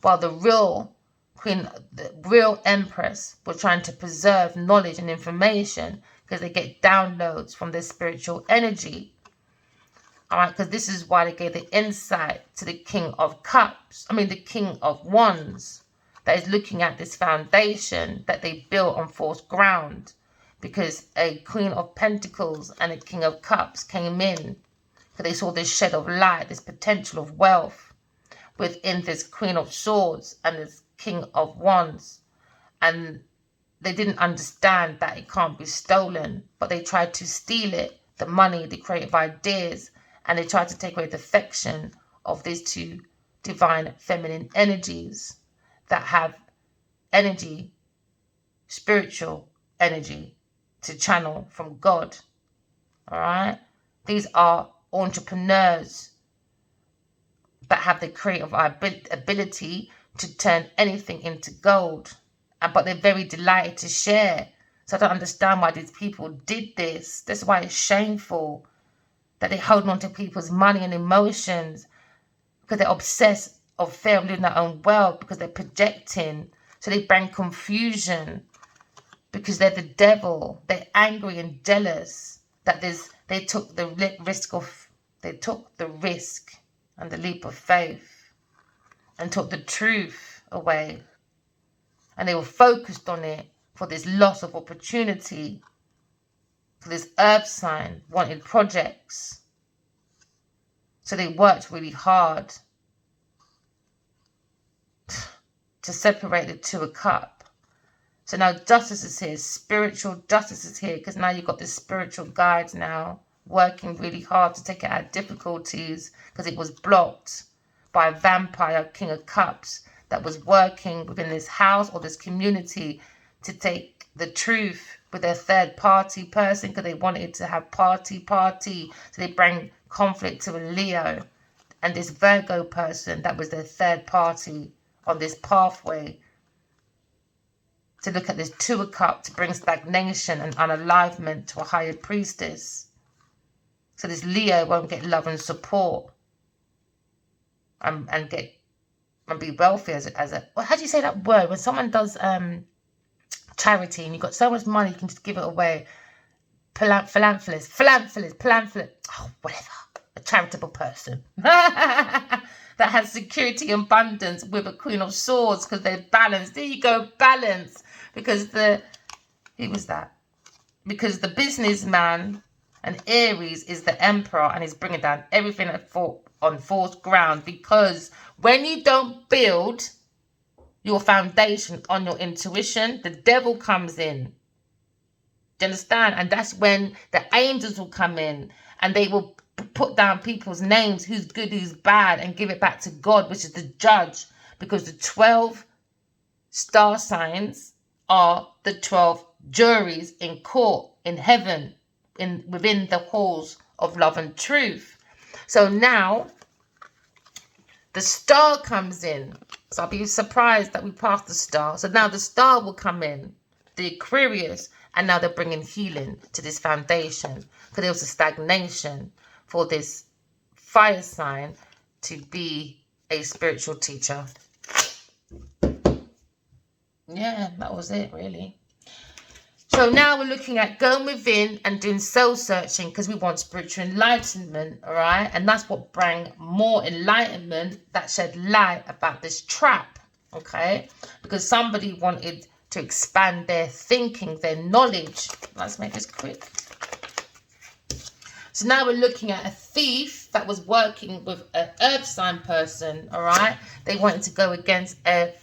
while the real Queen, the real Empress, was trying to preserve knowledge and information, because they get downloads from their spiritual energy. All right, because this is why they gave the insight to the King of Cups, the King of Wands, that is looking at this foundation that they built on false ground, because a Queen of Pentacles and a King of Cups came in, because they saw this shed of light, this potential of wealth within this Queen of Swords and this King of Wands. And they didn't understand that it can't be stolen, but they tried to steal it, the money, the creative ideas, and they tried to take away the affection of these two divine feminine energies that have energy, spiritual energy to channel from God. All right? These are entrepreneurs that have the creative ability to turn anything into gold. But they're very delighted to share. So I don't understand why these people did this. That's why it's shameful that they're holding on to people's money and emotions, because they're obsessed of fear of losing their own wealth, because they're projecting. So they bring confusion, because they're the devil. They're angry and jealous that they took the risk and the leap of faith and took the truth away. And they were focused on it for this loss of opportunity. For this earth sign wanted projects. So they worked really hard to separate the Two of Cups. So now justice is here. Spiritual justice is here, because now you've got this spiritual guide now working really hard to take it out of difficulties, because it was blocked by a vampire King of Cups that was working within this house or this community to take the truth with their third party person, because they wanted it to have party. So they bring conflict to a Leo and this Virgo person that was their third party on this pathway. to look at this Two of Cups to bring stagnation and unalivement to a higher priestess. So this Leo won't get love and support and be wealthy as a well, how do you say that word? When someone does charity and you've got so much money you can just give it away. Philanthropist, oh, whatever. A charitable person. That has security and abundance with a Queen of Swords because they're balanced. There you go, balance. Because who was that? Because the businessman and Aries is the Emperor and he's bringing down everything on false ground. Because when you don't build your foundation on your intuition, the devil comes in. Do you understand? And that's when the angels will come in and they will put down people's names, who's good, who's bad, and give it back to God, which is the judge. Because the 12 star signs are the 12 juries in court, in heaven, within the halls of love and truth. So now the star comes in. So I'll be surprised that we passed the star. So now the star will come in, the Aquarius, and now they're bringing healing to this foundation. Because there was a stagnation for this fire sign to be a spiritual teacher. Yeah, that was it, really. So now we're looking at going within and doing soul searching because we want spiritual enlightenment, all right? And that's what bring more enlightenment that shed light about this trap, okay? Because somebody wanted to expand their thinking, their knowledge. Let's make this quick. So now we're looking at a thief that was working with an earth sign person, all right? They wanted to go against a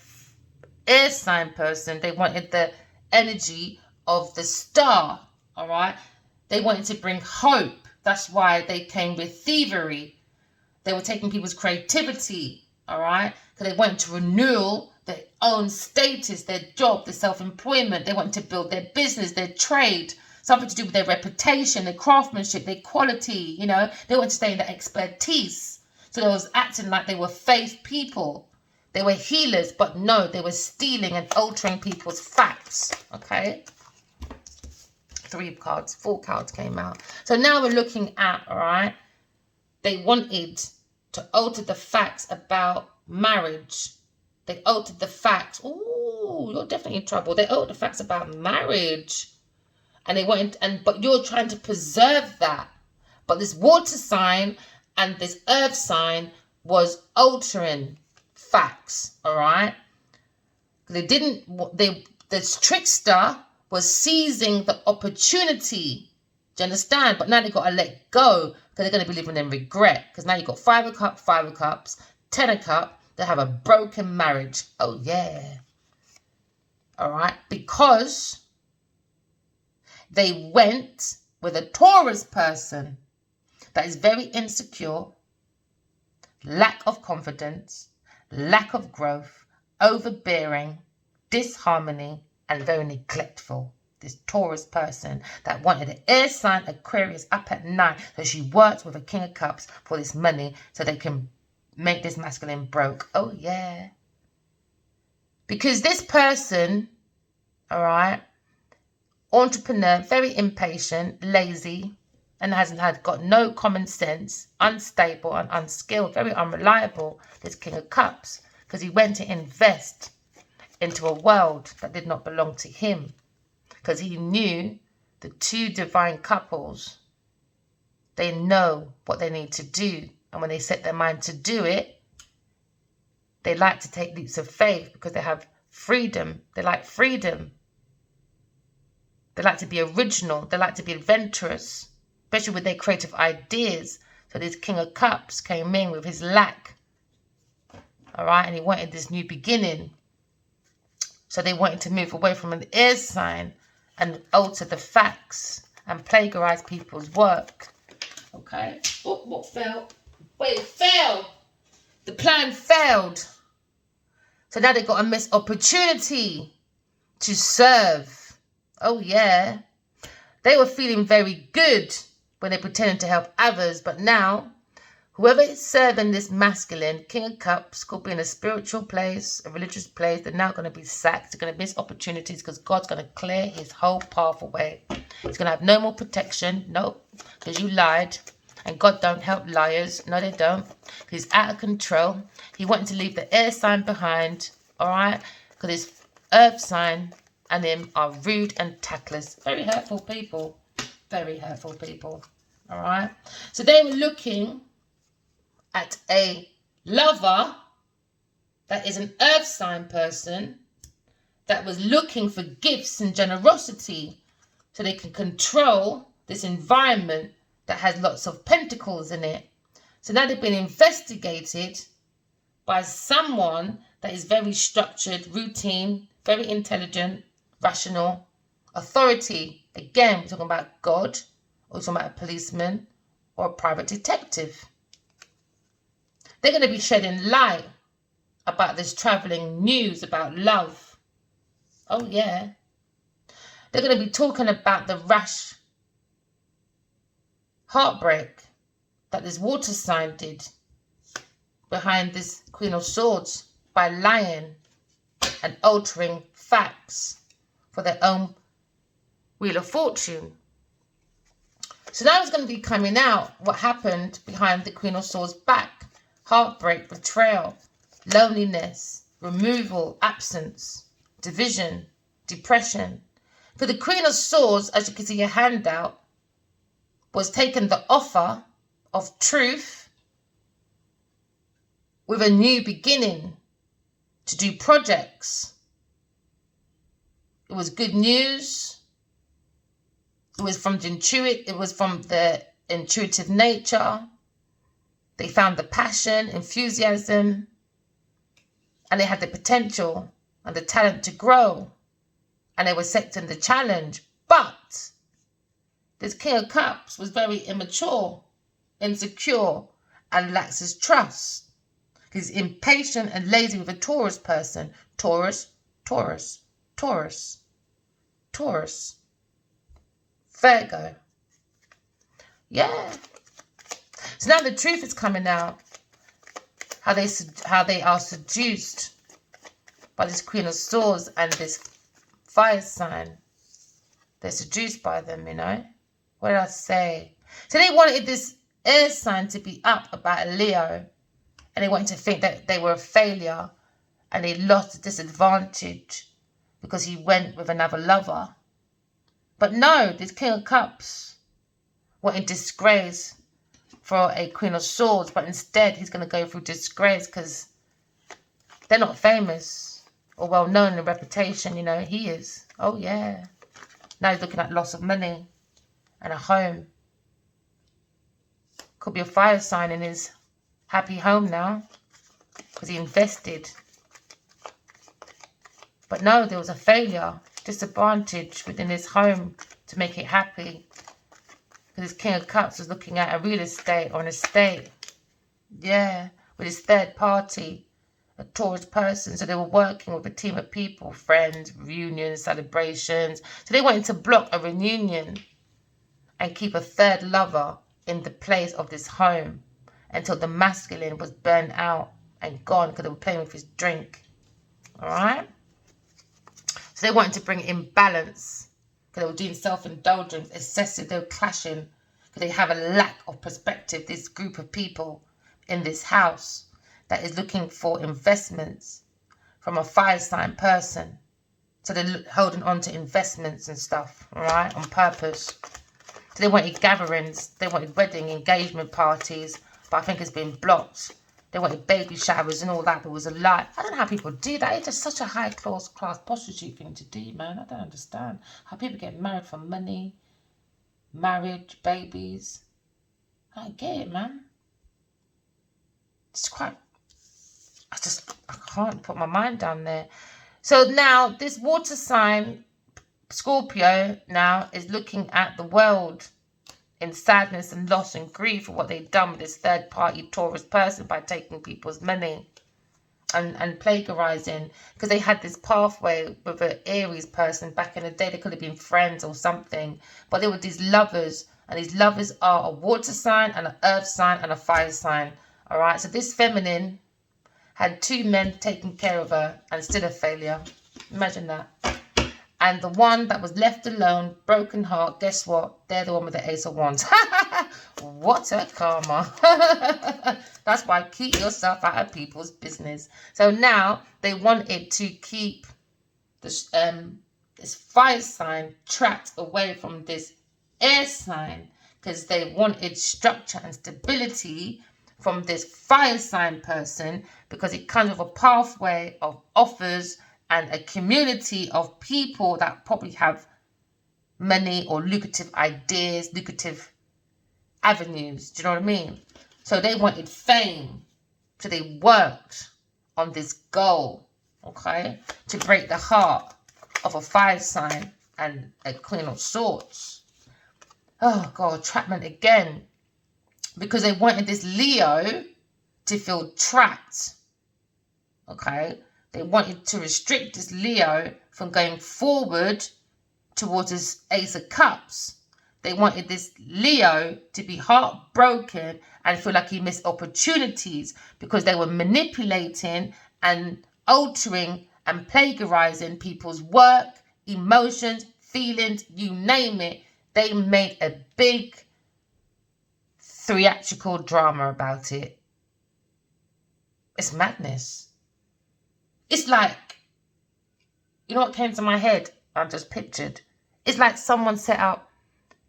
air sign person. They wanted the energy of the star, all right? They wanted to bring hope. That's why they came with thievery. They were taking people's creativity, all right? Because they wanted to renew their own status, their job, their self-employment. They wanted to build their business, their trade, something to do with their reputation, their craftsmanship, their quality, you know. They wanted to stay in their expertise. So they was acting like they were faith people. They were healers, but no, they were stealing and altering people's facts, okay? 4 cards came out. So now we're looking at, all right, they wanted to alter the facts about marriage. They altered the facts. Ooh, you're definitely in trouble. They altered the facts about marriage. And they wanted, but you're trying to preserve that. But this water sign and this earth sign was altering facts, all right? The trickster was seizing the opportunity. Do you understand? But now they've got to let go because they're going to be living in regret. Because now you've got 5 of Cups, 10 of Cups. They have a broken marriage. Oh, yeah. All right. Because they went with a Taurus person that is very insecure, lack of confidence, lack of growth, overbearing, disharmony, and very neglectful. This Taurus person that wanted an air sign Aquarius up at night. So she worked with a King of Cups for this money so they can make this masculine broke. Oh, yeah. Because this person, all right, entrepreneur, very impatient, lazy, and got no common sense, unstable and unskilled, very unreliable, this King of Cups, because he went to invest into a world that did not belong to him, because he knew the 2 divine couples, they know what they need to do, and when they set their mind to do it, they like to take leaps of faith because they have freedom. They like freedom. They like to be original. They like to be adventurous, especially with their creative ideas. So this King of Cups came in with his lack, all right, and he wanted this new beginning. So they wanted to move away from an air sign and alter the facts and plagiarize people's work. Okay. Oh, what fell? Wait, it fell. The plan failed. So now they got a missed opportunity to serve. Oh, yeah. They were feeling very good when they pretended to help others. But now, Whoever is serving this masculine, King of Cups, could be in a spiritual place, a religious place. They're now going to be sacked. They're going to miss opportunities because God's going to clear his whole path away. He's going to have no more protection. Nope, because you lied. And God don't help liars. No, they don't. He's out of control. He wanted to leave the air sign behind. All right? Because his earth sign and him are rude and tactless. Very hurtful people. Very hurtful people. All right? So they were looking at a lover that is an earth sign person that was looking for gifts and generosity so they can control this environment that has lots of pentacles in it. So now they've been investigated by someone that is very structured, routine, very intelligent, rational, authority. Again, we're talking about God, or we're talking about a policeman or a private detective. They're going to be shedding light about this traveling news about love. Oh, yeah. They're going to be talking about the rash heartbreak that this water sign did behind this Queen of Swords by lying and altering facts for their own Wheel of Fortune. So now it's going to be coming out what happened behind the Queen of Swords back. Heartbreak, betrayal, loneliness, removal, absence, division, depression. For the Queen of Swords, as you can see your handout, was taking the offer of truth with a new beginning to do projects. It was good news. It was from the intuitive nature. They found the passion, enthusiasm, and they had the potential and the talent to grow. And they were accepting the challenge. But this King of Cups was very immature, insecure, and lacks his trust. He's impatient and lazy with a Taurus person. Taurus, Taurus, Taurus, Taurus. Virgo. Yeah. So now the truth is coming out. How they are seduced by this Queen of Swords and this fire sign. They're seduced by them, you know. What did I say? So they wanted this air sign to be up about a Leo. And they wanted to think that they were a failure. And they lost the disadvantage because he went with another lover. But no, this King of Cups wanted disgrace for a Queen of Swords. But instead, he's going to go through disgrace because they're not famous or well known in reputation. You know, he is. Oh, yeah. Now he's looking at loss of money and a home. Could be a fire sign in his happy home now because he invested. But no, there was a failure, disadvantage within his home to make it happy. Because his King of Cups was looking at a real estate or an estate. Yeah, with his third party, a Taurus person. So they were working with a team of people, friends, reunions, celebrations. So they wanted to block a reunion and keep a third lover in the place of this home until the masculine was burnt out and gone because they were playing with his drink. All right? So they wanted to bring imbalance because they were doing self-indulgence, excessive, they were clashing because they have a lack of perspective, this group of people in this house that is looking for investments from a fire sign person. So they're holding on to investments and stuff, all right, on purpose. So they wanted gatherings, they wanted wedding, engagement parties, but I think it's been blocked. They wanted baby showers and all that, but it was a lie. I don't know how people do that. It's just such a high-class prostitute thing to do, man. I don't understand how people get married for money, marriage, babies. I don't get it, man. It's quite... I can't put my mind down there. So now this water sign, Scorpio, now is looking at the world in sadness and loss and grief for what they've done with this third party Taurus person by taking people's money. and plagiarizing, because they had this pathway with an Aries person back in the day. They could have been friends or something, but they were these lovers, and these lovers are a water sign and an earth sign and a fire sign. All right, so this feminine had 2 men taking care of her and still a failure. Imagine that. And the one that was left alone, broken heart, guess what? They're the one with the Ace of Wands. What a karma. That's why keep yourself out of people's business. So now they wanted to keep this fire sign trapped away from this air sign, because they wanted structure and stability from this fire sign person, because it comes with a pathway of offers and a community of people that probably have money or lucrative ideas, lucrative avenues. Do you know what I mean? So they wanted fame. So they worked on this goal, okay, to break the heart of a fire sign and a Queen of Swords. Oh, God, trapment again. Because they wanted this Leo to feel trapped, okay? They wanted to restrict this Leo from going forward towards this Ace of Cups. They wanted this Leo to be heartbroken and feel like he missed opportunities, because they were manipulating and altering and plagiarizing people's work, emotions, feelings, you name it. They made a big theatrical drama about it. It's madness. It's like, you know what came to my head? I just pictured. It's like someone set up,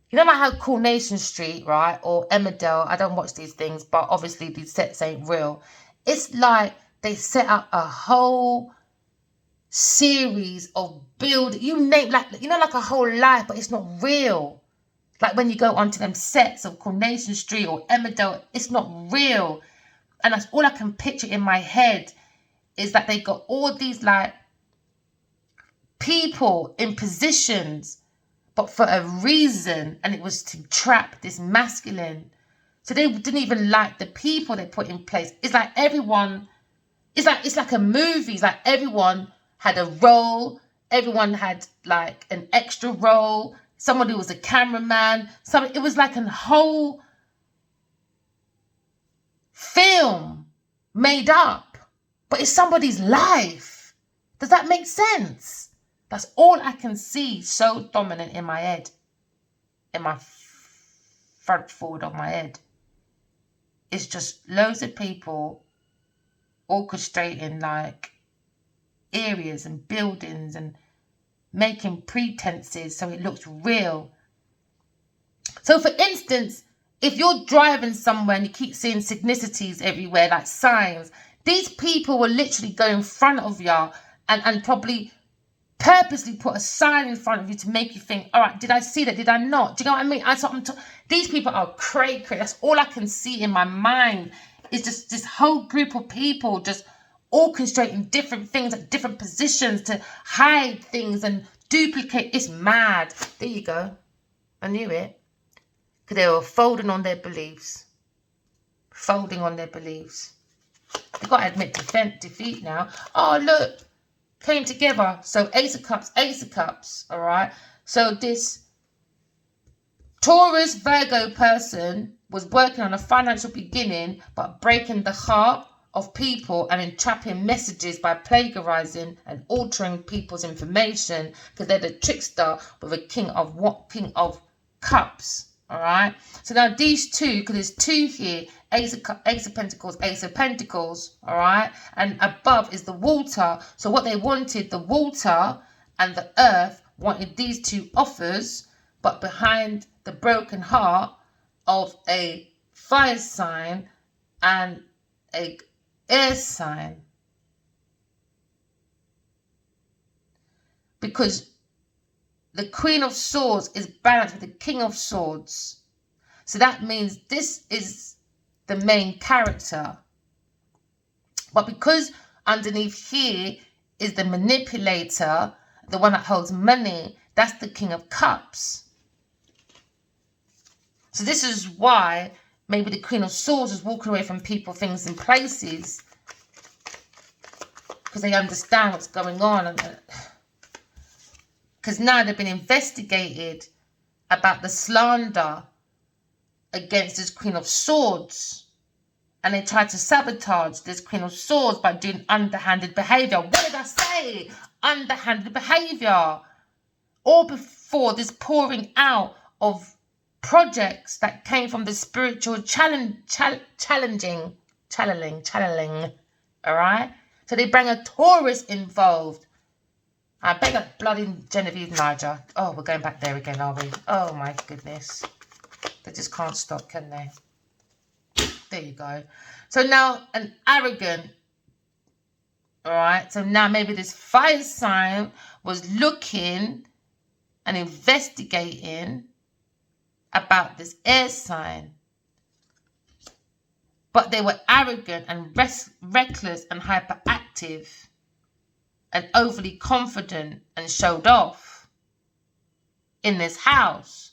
you know, like how Coronation Street, right? Or Emmerdale. I don't watch these things, but obviously these sets ain't real. It's like they set up a whole series of build, you name, like, you know, like a whole life, but it's not real. Like when you go onto them sets of Coronation Street or Emmerdale, it's not real. And that's all I can picture in my head, is that they got all these like people in positions, but for a reason, and it was to trap this masculine. So they didn't even like the people they put in place. It's like everyone, it's like a movie. It's like everyone had a role. Everyone had like an extra role. Somebody was a cameraman. It was like a whole film made up, but it's somebody's life. Does that make sense? That's all I can see so dominant in my head, in my front forward of my head. It's just loads of people orchestrating like areas and buildings and making pretenses so it looks real. So for instance, if you're driving somewhere and you keep seeing synchronicities everywhere, like signs, these people will literally go in front of you and probably purposely put a sign in front of you to make you think, all right, did I see that? Did I not? Do you know what I mean? These people are cray. That's all I can see in my mind, is just this whole group of people just orchestrating different things at different positions to hide things and duplicate. It's mad. There you go. I knew it. Because they were folding on their beliefs. Folding on their beliefs. They've got to admit defeat now. Oh, look. Came together. So Ace of Cups. All right. So this Taurus Virgo person was working on a financial beginning, but breaking the heart of people and entrapping messages by plagiarizing and altering people's information, because they're the trickster with a King of Cups. All right. So now these two, because there's two here, Ace of Pentacles, all right, and above is the water. So what they wanted, the water and the earth, wanted these two offers, but behind the broken heart of a fire sign and a air sign, because the Queen of Swords is balanced with the King of Swords. So that means this is the main character. But because underneath here is the manipulator, the one that holds money, that's the King of Cups. So this is why maybe the Queen of Swords is walking away from people, things and places, because they understand what's going on. Because now they've been investigated about the slander against this Queen of Swords. And they tried to sabotage this Queen of Swords by doing underhanded behaviour. What did I say? Underhanded behaviour. All before this pouring out of projects that came from the spiritual channeling. All right? So they bring a Taurus involved. I beg a bloody Genevieve Niger. Oh, we're going back there again, are we? Oh, my goodness. They just can't stop, can they? There you go. So now an arrogant. All right? So now maybe this fire sign was looking and investigating about this air sign. But they were arrogant and reckless and hyperactive and overly confident and showed off in this house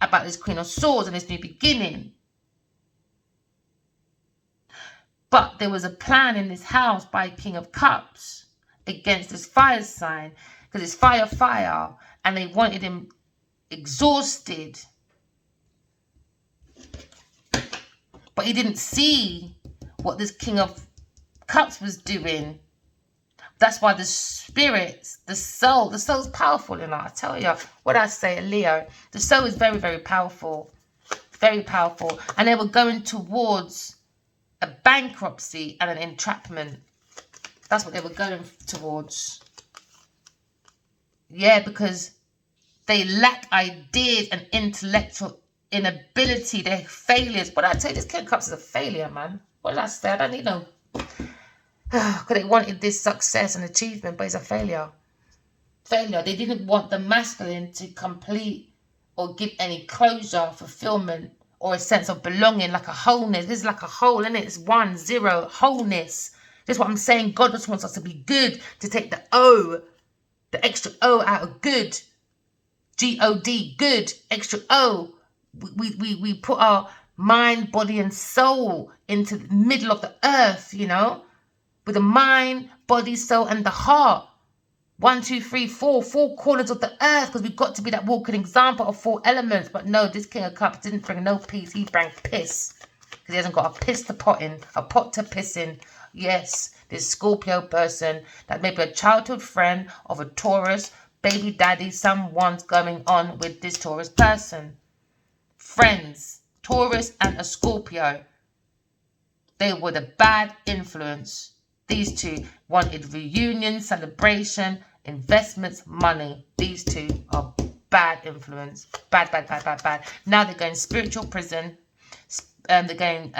about this Queen of Swords and this new beginning. But there was a plan in this house by King of Cups against this fire sign, because it's fire, and they wanted him exhausted. But he didn't see what this King of Cups was doing. That's why the spirits, the soul's powerful, you know. I tell you, what I say, Leo, the soul is very, very powerful. Very powerful. And they were going towards a bankruptcy and an entrapment. That's what they were going towards. Yeah, because they lack ideas and intellectual inability. They're failures. But I tell you, this King of Cups is a failure, man. What did I say? I don't need no... Because they wanted this success and achievement, but it's a failure. Failure. They didn't want the masculine to complete or give any closure, fulfillment, or a sense of belonging, like a wholeness. This is like a whole, isn't it? It's 1, 0, wholeness. That's what I'm saying. God just wants us to be good, to take the O, the extra O out of good. G-O-D, good, extra O. We put our mind, body, and soul into the middle of the earth, you know, with the mind, body, soul, and the heart. 1, 2, 3, 4 corners of the earth, because we've got to be that walking example of 4 elements. But no, this King of Cups didn't bring no peace. He brought piss, because he hasn't got a piss to pot in, a pot to piss in. Yes, this Scorpio person that may be a childhood friend of a Taurus, baby daddy, someone's going on with this Taurus person. Friends, Taurus and a Scorpio. They were the bad influence. These two wanted reunion, celebration, investments, money. These two are bad influence. Bad. Now they're going spiritual prison. They're going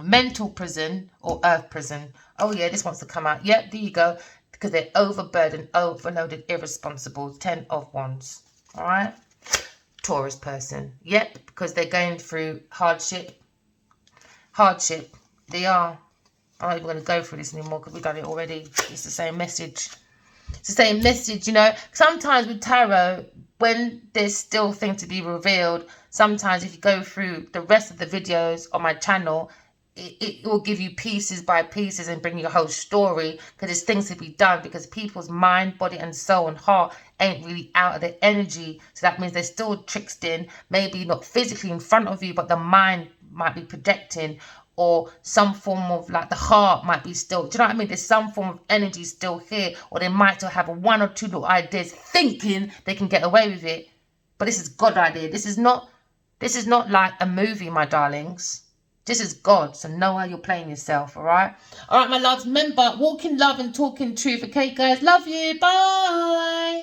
mental prison or earth prison. Oh yeah, this wants to come out. Yep, there you go. Because they're overburdened, overloaded, irresponsible. 10 of Wands. All right. Taurus person. Yep, because they're going through hardship. They are. I'm not even going to go through this anymore because we've done it already. It's the same message. It's the same message, you know. Sometimes with tarot, when there's still things to be revealed, sometimes if you go through the rest of the videos on my channel, it will give you pieces by pieces and bring you a whole story, because there's things to be done, because people's mind, body, and soul and heart ain't really out of their energy. So that means they're still tricked in, maybe not physically in front of you, but the mind might be projecting, or some form of, like, the heart might be still, do you know what I mean? There's some form of energy still here, or they might still have 1 or 2 little ideas thinking they can get away with it. But this is God idea. This is not like a movie, my darlings. This is God, so know how you're playing yourself, all right? All right, my loves, remember, walk in love and talk in truth, okay, guys? Love you, bye!